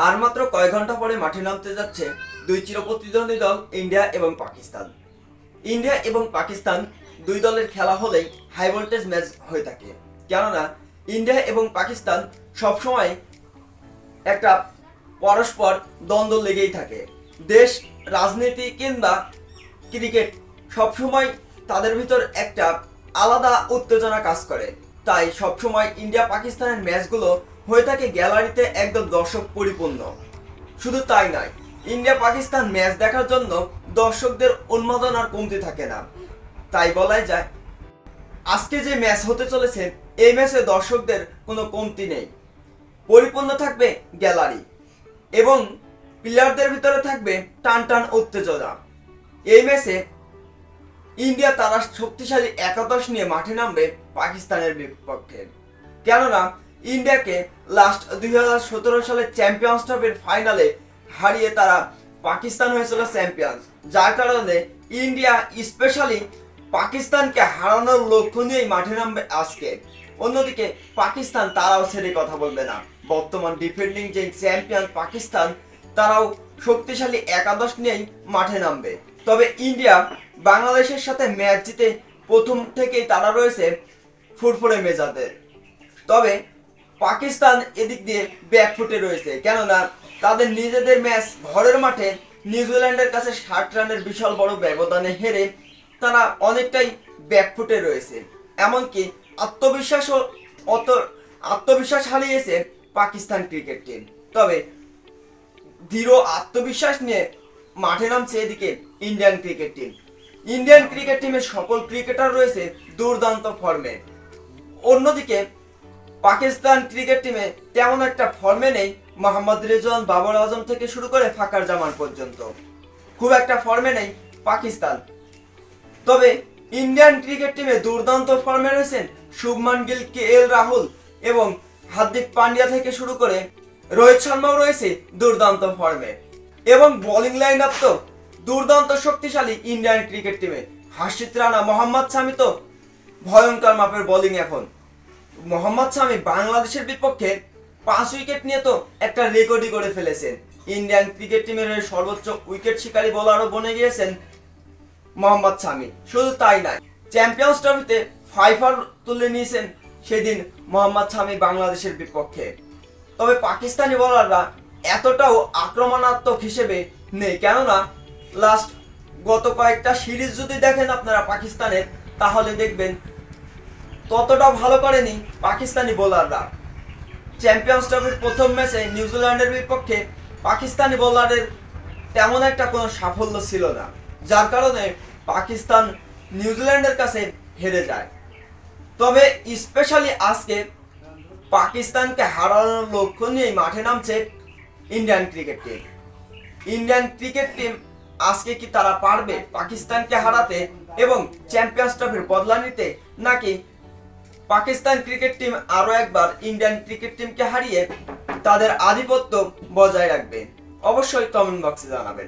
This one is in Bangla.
আর মাত্র কয়েক ঘন্টা পরে মাঠে নামতে যাচ্ছে দুই চিরপ্রতিদ্বন্দ্বী দল ইন্ডিয়া এবং পাকিস্তান। ইন্ডিয়া এবং পাকিস্তান দুই দলের খেলা হলেই হাই ভোল্টেজ ম্যাচ হয়ে থাকে, কেননা ইন্ডিয়া এবং পাকিস্তান সবসময় একটা পরস্পর দ্বন্দ্ব লেগেই থাকে। দেশ, রাজনীতি কিংবা ক্রিকেট সবসময় তাদের ভিতর একটা আলাদা উত্তেজনা কাজ করে। তাই সবসময় ইন্ডিয়া পাকিস্তানের ম্যাচগুলো হয়ে থাকে গ্যালারিতে একদম দর্শক পরিপূর্ণ। শুধু তাই নয়, ইন্ডিয়া পাকিস্তান ম্যাচ দেখার জন্য দর্শকদের উন্মাদনার কমতি থাকে না। তাই বলাই যায় আজকে যে ম্যাচ হতে চলেছে এই ম্যাচে দর্শকদের কোনো কমতি নেই, পরিপূর্ণ থাকবে গ্যালারি এবং প্লেয়ারদের ভিতরে থাকবে টান টান উত্তেজনা। এই ম্যাচে ইন্ডিয়া তারা শক্তিশালী একাদশ নিয়ে মাঠে নামবে পাকিস্তানের বিপক্ষে, কেননা ইন্ডিয়াকে লাস্ট 2017 সালে চ্যাম্পিয়ন্স ট্রফির ফাইনালে হারিয়ে তারা পাকিস্তান হয়েছিল চ্যাম্পিয়ন্স। যার কারণে ইন্ডিয়া স্পেশালি পাকিস্তানকে হারানোর লক্ষ্য নিয়েই মাঠে নামবে আজকে। অন্যদিকে পাকিস্তান তারাও ছেড়ে কথা বলবে না। বর্তমান ডিফেন্ডিং যে চ্যাম্পিয়ন পাকিস্তান, তারাও শক্তিশালী একাদশ নিয়েই মাঠে নামবে। তবে ইন্ডিয়া বাংলাদেশের সাথে ম্যাচ জিতে প্রথম থেকেই তারা রয়েছে ফুরফুরে মেজাজে। তবে পাকিস্তান এদিক দিয়ে ব্যাকফুটে রয়েছে, কেননা তাদের নিজেদের ম্যাচ ঘরের মাঠে নিউজিল্যান্ডের কাছে 60 রানের বিশাল বড় ব্যবধানে হেরে তারা অনেকটাই ব্যাকফুটে রয়েছে। এমনকি আত্মবিশ্বাস হারিয়েছে পাকিস্তান ক্রিকেট টিম। তবে দৃঢ় আত্মবিশ্বাস নিয়ে মাঠে নামছে এদিকে Indian cricket team. Indian cricket টিমের সকল ক্রিকেটার রয়েছে দুর্দান্ত ফর্মে। অন্যদিকে পাকিস্তান ক্রিকেট টিমে তেমন একটা ফর্মে নেই মোহাম্মদ রেজওয়ান, বাবর আজম থেকে শুরু করে ফাকার জামান পর্যন্ত, খুব একটা ফর্মে নেই পাকিস্তান। তবে ইন্ডিয়ান ক্রিকেট টিমে দুর্দান্ত ফর্মে রয়েছেন শুভমান গিল, KL রাহুল এবং হার্দিক পান্ডিয়া থেকে শুরু করে রোহিত শর্মাও রয়েছে দুর্দান্ত ফর্মে। এবং বোলিং লাইন আপ তো দুর্দান্ত শক্তিশালী ইন্ডিয়ান ক্রিকেট টিমে। হার্ষিত রানা, মোহাম্মদ শামি তো ভয়ঙ্কর মাপের বোলিং। এখন মোহাম্মদ শামি বাংলাদেশের বিপক্ষে 5 উইকেট নিয়ে তো একটা রেকর্ডই করে ফেলেছেন। ইন্ডিয়ান ক্রিকেট টিমের সর্বোচ্চ উইকেট শিকারী বোলারও বনে গিয়েছেন মোহাম্মদ শামি। শুধু তাই নয়, চ্যাম্পিয়ন্স ট্রফিতে 5 তুলে নিয়েছেন সেদিন মোহাম্মদ শামি বাংলাদেশের বিপক্ষে। তবে পাকিস্তানি বোলাররা এতটাও আক্রমণাত্মক হিসেবে নেই, কেননা গত কয়েকটা সিরিজ যদি দেখেন আপনারা পাকিস্তানের, তাহলে দেখবেন ততটা ভালো করেনি পাকিস্তানি বোলাররা। চ্যাম্পিয়ন্স ট্রফির প্রথম ম্যাচে নিউজিল্যান্ডের বিপক্ষে পাকিস্তানি বোলারের তেমন একটা কোনো সাফল্য ছিল না, যার কারণে পাকিস্তান নিউজিল্যান্ডের কাছে হেরে যায়। তবে স্পেশালি আজকে পাকিস্তানকে হারানোর লক্ষ্য নিয়েই মাঠে নামছে Indian cricket team. Indian cricket team আজকে কি তারা পারবে পাকিস্তানকে হারাতে এবং চ্যাম্পিয়ন্স ট্রফির বদলা নিতে, নাকি পাকিস্তান ক্রিকেট টিম আরো একবার ইন্ডিয়ান ক্রিকেট টিমকে হারিয়ে তাদের আধিপত্য বজায় রাখবে? অবশ্যই কমেন্ট বক্সে জানাবেন।